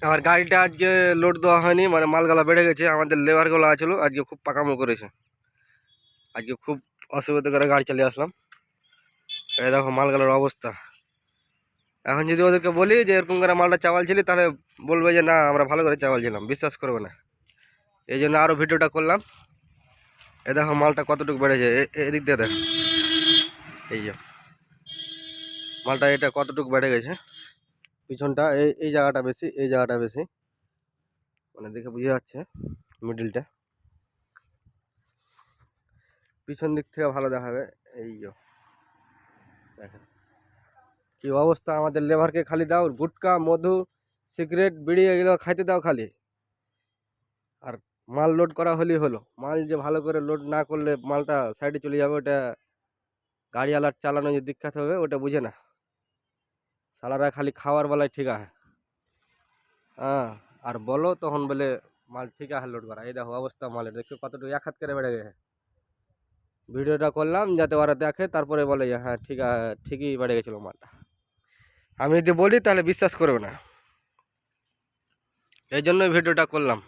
আমার গাড়িটা আজকে লোড দেওয়া হয়নি, মানে মালগুলো বেড়ে গেছে। আমাদের লেবারগুলো আছিল আজকে খুব পাকামো করেছে, আজকে খুব অসুবিধা করে গাড়ি চালিয়ে আসলাম। এই দেখো মালগুলোর অবস্থা। এখন যদি ওদেরকে বলি যে এরকম করে মালটা চাওয়ালছিলি, তাহলে বলবে যে না আমরা ভালো করে চাওয়ালছিলাম, বিশ্বাস করবে না। এই জন্য আরও ভিডিওটা করলাম। এ দেখো মালটা কতটুকু বেড়েছে, এদিক দিয়ে দেখ, এই যে মালটা এটা কতটুকু বেড়ে গেছে। পিছনটা এই জায়গাটা বেশি, এই জায়গাটা বেশি, মানে দেখে বুঝে যাচ্ছে। মিডিলটা পিছন দিক থেকে ভালো দেখাবে। এই যে দেখেন কি অবস্থা। আমাদের লেবারকে খালি দাও গুটকা, মধু, সিগারেট, বিড়ি এগুলো খাইতে দাও খালি, আর মাল লোড করা হলেই হলো। মাল যে ভালো করে লোড না করলে মালটা সাইডে চলে যাবে, ওটা গাড়িওয়ালার চালানো যে দীক্ষাত হবে ওটা বুঝে না। সালারা খালি খাওয়ার বেলায় ঠিক আছে, হ্যাঁ, আর বলো তখন বলে মাল ঠিক আছে লোড করা। এই দেখো অবস্থা মালের, দেখো কতটুকু এক হাত করে বেড়ে গেছে। ভিডিওটা করলাম যাতে ওরা দেখে, তারপরে বলে যে হ্যাঁ ঠিক আছে, ঠিকই বেড়ে গেছিলো মালটা। আমি যদি বলি তাহলে বিশ্বাস করবে না, এই জন্যই ভিডিওটা করলাম।